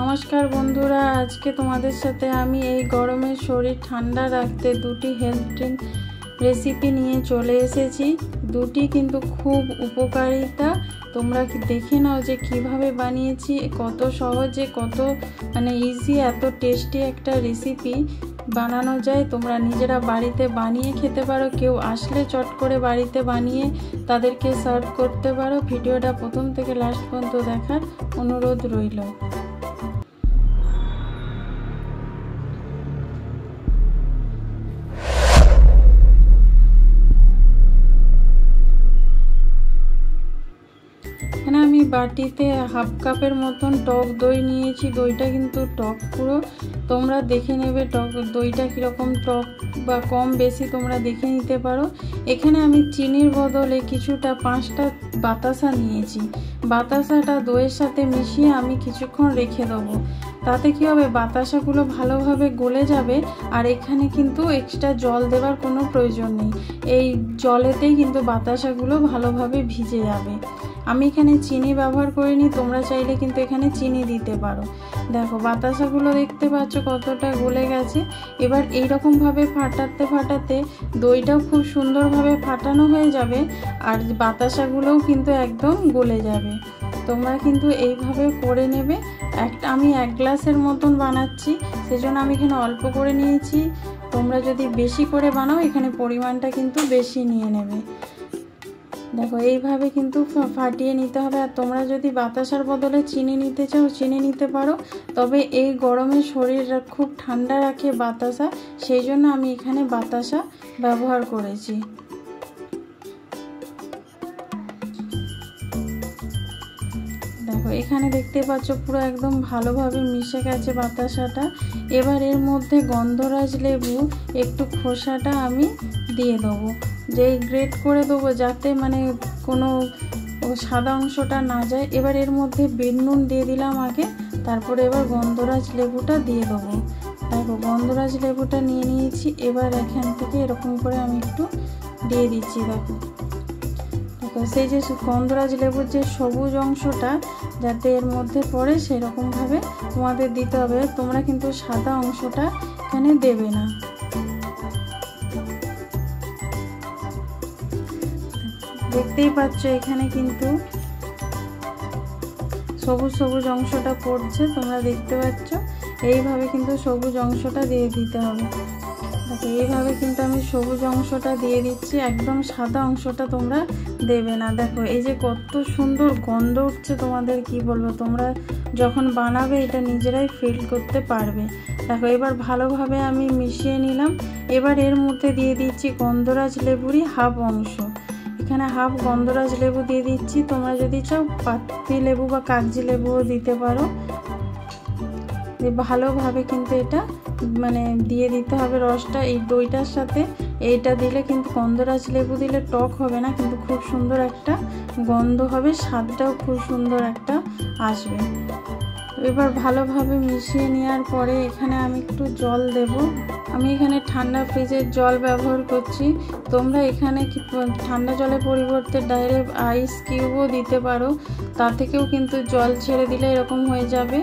নমস্কার বন্ধুরা, আজকে তোমাদের সাথে আমি এই গরমে শরীর ঠান্ডা রাখতে দুটি হেলথ ড্রিঙ্ক রেসিপি নিয়ে চলে এসেছি। দুটি কিন্তু খুব উপকারিতা। তোমরা দেখে নাও যে কিভাবে বানিয়েছি, কত সহজে, কত ইজি, এত টেস্টি একটা রেসিপি বানানো যায়। তোমরা নিজেরা বাড়িতে বানিয়ে খেতে পারো, কেউ আসলে চট করে বাড়িতে বানিয়ে তাদেরকে সার্ভ করতে পারো। ভিডিওটা প্রথম থেকে লাস্ট পর্যন্ত দেখার অনুরোধ রইল। এখানে আমি বাটিতে হাফ কাপের মতন টক দই নিয়েছি। দইটা কিন্তু টক পুরো, তোমরা দেখে নেবে টক দইটা কীরকম টক বা কম বেশি তোমরা দেখে নিতে পারো। এখানে আমি চিনির বদলে কিছুটা 5টা বাতাসা নিয়েছি। বাতাসাটা দইয়ের সাথে মিশিয়ে আমি কিছুক্ষণ রেখে দেবো। তাতে কী হবে, বাতাসাগুলো ভালোভাবে গলে যাবে। আর এখানে কিন্তু এক্সট্রা জল দেওয়ার কোনো প্রয়োজন নেই, এই জলেতেই কিন্তু বাতাসাগুলো ভালোভাবে ভিজে যাবে। আমি এখানে চিনি ব্যবহার করিনি, তোমরা চাইলে কিন্তু এখানে চিনি দিতে পারো। দেখো বাতাসাগুলো দেখতে পাচ্ছ কতটা গলে গেছে। এবার এইরকমভাবে ফাটাতে ফাটাতে দইটাও খুব সুন্দরভাবে ফাটানো হয়ে যাবে, আর বাতাসাগুলোও কিন্তু একদম গলে যাবে। তোমরা কিন্তু এইভাবে করে নেবে। আমি 1 গ্লাসের মতন বানাচ্ছি, সেজন্য আমি এখানে অল্প করে নিয়েছি। তোমরা যদি বেশি করে বানাও, এখানে পরিমাণটা কিন্তু বেশি নিয়ে নেবে। দেখো এইভাবে কিন্তু ফাটিয়ে নিতে হবে। আর তোমরা যদি বাতাসার বদলে চিনি নিতে চাও, চিনি নিতে পারো। তবে এই গরমে শরীর খুব ঠান্ডা রাখে বাতাসা, সেই জন্য আমি এখানে বাতাসা ব্যবহার করেছি। দেখো এখানে দেখতে পাচ্ছ পুরো একদম ভালোভাবে মিশে গেছে বাতাসাটা। এবার এর মধ্যে গন্ধরাজ লেবু একটু খোসাটা আমি দিয়ে দেবো, যে গ্রেট করে দেবো, যাতে কোনো সাদা অংশটা না যায়। এবার এর মধ্যে বিট নুন দিয়ে দিলাম আগে, তারপরে এবার গন্ধরাজ লেবুটা দিয়ে দেবো। দেখো গন্ধরাজ লেবুটা নিয়ে নিয়েছি। এবার এখান থেকে এরকম করে আমি একটু দিয়ে দিচ্ছি। দেখো সেই যে গন্ধরাজ লেবুর যে সবুজ অংশটা যাতে এর মধ্যে পড়ে, সেরকমভাবে তোমাদের দিতে হবে। তোমরা কিন্তু সাদা অংশটা এখানে দেবে না। দেখতেই পাচ্ছ এখানে কিন্তু সবুজ সবুজ অংশটা পড়ছে, তোমরা দেখতে পাচ্ছ। এইভাবে কিন্তু সবুজ অংশটা দিয়ে দিতে হবে। দেখো এইভাবে কিন্তু আমি সবুজ অংশটা দিয়ে দিচ্ছি, একদম সাদা অংশটা তোমরা দেবে না। দেখো এই যে কত সুন্দর গন্ধ উঠছে, তোমাদের কি বলবো, তোমরা যখন বানাবে এটা নিজেরাই ফিল করতে পারবে। দেখো এবার ভালোভাবে আমি মিশিয়ে নিলাম। এবার এর মধ্যে দিয়ে দিচ্ছি গন্ধরাজ লেবুরই হাফ অংশ। এখানে হাফ গন্ধরাজ লেবু দিয়ে দিচ্ছি। তোমরা যদি চাও পাতি লেবু বা কাগজি লেবুও দিতে পারো। ভালোভাবে কিন্তু এটা দিয়ে দিতে হবে রসটা এই দইটার সাথে। এইটা দিলে কিন্তু গন্ধরাজ লেবু দিলে টক হবে না, কিন্তু খুব সুন্দর একটা গন্ধ হবে, স্বাদটাও খুব সুন্দর একটা আসবে। এবার ভালোভাবে মিশিয়ে নেওয়ার পরে এখানে আমি একটু জল দেব। আমি এখানে ঠান্ডা ফ্রিজের জল ব্যবহার করছি। তোমরা এখানে ঠান্ডা জলের পরিবর্তে ডাইরেক্ট আইস কিউবও দিতে পারো, তা থেকেও কিন্তু জল ছেড়ে দিলে এরকম হয়ে যাবে।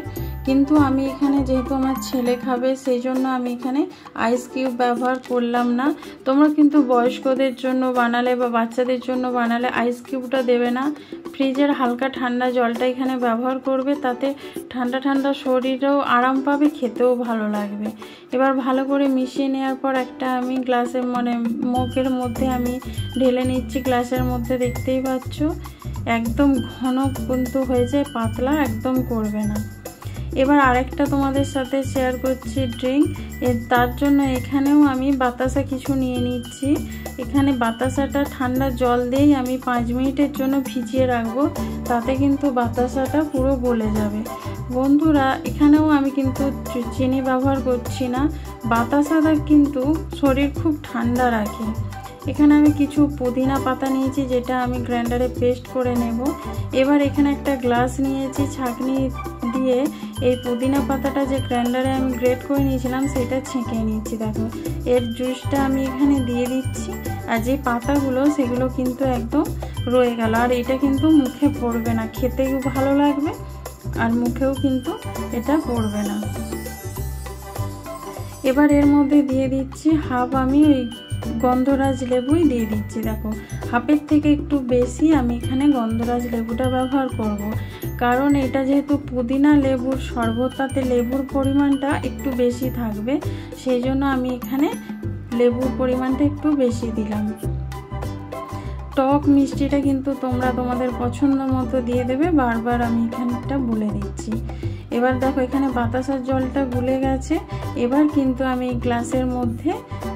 কিন্তু আমি এখানে যেহেতু আমার ছেলে খাবে, সেই জন্য আমি এখানে আইস কিউব ব্যবহার করলাম না। তোমরা কিন্তু বয়স্কদের জন্য বানালে বা বাচ্চাদের জন্য বানালে আইস কিউবটা দেবে না, ফ্রিজের হালকা ঠান্ডা জলটা এখানে ব্যবহার করবে। তাতে ঠান্ডা ঠান্ডা শরীরেও আরাম পাবে, খেতেও ভালো লাগবে। এবার ভালো করে মিশিয়ে নেওয়ার পর একটা আমি গ্লাসের মগের মধ্যে আমি ঢেলে নিচ্ছি। গ্লাসের মধ্যে দেখতেই পাচ্ছ একদম ঘন কিন্তু হয়ে যায়, পাতলা একদম করবে না। এবার আরেকটা তোমাদের সাথে শেয়ার করছি ড্রিঙ্ক। তার জন্য এখানেও আমি বাতাসা কিছু নিয়ে নিচ্ছি। এখানে বাতাসাটা ঠান্ডা জল দিয়েই আমি 5 মিনিটের জন্য ভিজিয়ে রাখবো, তাতে কিন্তু বাতাসাটা পুরো গলে যাবে। বন্ধুরা এখানেও আমি কিন্তু চিনি ব্যবহার করছি না। বাতাসাটা কিন্তু শরীর খুব ঠান্ডা রাখে। এখানে আমি কিছু পুদিনা পাতা নিয়েছি, যেটা আমি গ্রাইন্ডারে পেস্ট করে নেব। এবার এখানে একটা গ্লাস নিয়েছি, ছাঁকনি দিয়ে এই পুদিনা পাতাটা যে গ্রাইন্ডারে আমি গ্রেট করে নিয়েছিলাম সেটা ছেঁকে নিচ্ছি। দেখো এর জুসটা আমি এখানে দিয়ে দিচ্ছি। আর যে পাতাগুলো সেগুলো কিন্তু একদম রয়ে গেল। আর এটা কিন্তু মুখে পড়বে না, খেতেও ভালো লাগবে। আর মুখেও কিন্তু এটা পড়বে না। এবার এর মধ্যে দিয়ে দিচ্ছি হাফ, আমি ওই গন্ধরাজ লেবুই দিয়ে দিচ্ছি। দেখো হাফের থেকে একটু বেশি আমি এখানে গন্ধরাজ লেবুটা ব্যবহার করব, কারণ এটা যেহেতু পুদিনা লেবুর শরবত, তাতে লেবুর পরিমাণটা একটু বেশি থাকবে, সেই জন্য আমি এখানে লেবুর পরিমাণটা একটু বেশি দিলাম। টক মিষ্টিটা কিন্তু তোমরা তোমাদের পছন্দ মতো দিয়ে দেবে, বারবার আমি এখানটা বলে দিচ্ছি। এবার দেখো এখানে বাতাসার জলটা গুলে গেছে, এবার কিন্তু আমি গ্লাসের মধ্যে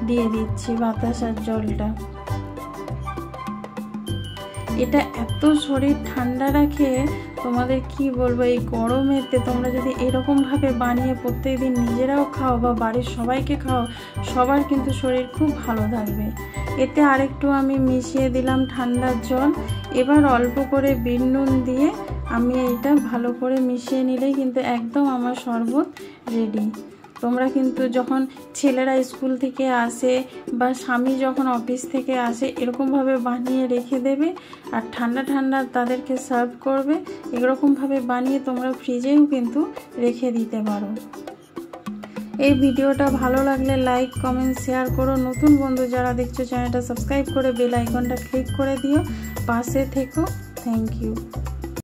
দিয়ে দিচ্ছি বাতাসার জলটা। এটা এত শরীর ঠান্ডা রাখে, তোমাদের কি বলবো, এই গরমেতে তোমরা যদি এরকমভাবে বানিয়ে প্রত্যেকদিন নিজেরাও খাও বা বাড়ির সবাইকে খাও, সবার কিন্তু শরীর খুব ভালো থাকবে। এতে আরেকটু আমি মিশিয়ে দিলাম ঠান্ডার জল। এবার অল্প করে বিট নুন দিয়ে আমি এটা ভালো করে মিশিয়ে নিলেই কিন্তু একদম আমার শরবত রেডি। তোমরা কিন্তু যখন ছেলেরা স্কুল থেকে আসে বা স্বামী যখন অফিস থেকে আসে, এরকমভাবে বানিয়ে রেখে দেবে আর ঠান্ডা ঠান্ডা তাদেরকে সার্ভ করবে। এরকমভাবে বানিয়ে তোমরা ফ্রিজেও কিন্তু রেখে দিতে পারো। এই ভিডিওটা ভালো লাগলে লাইক, কমেন্ট, শেয়ার করো। নতুন বন্ধু যারা দেখছো চ্যানেলটা সাবস্ক্রাইব করে বেল আইকনটা ক্লিক করে দিও। পাশে থেকো। Thank you.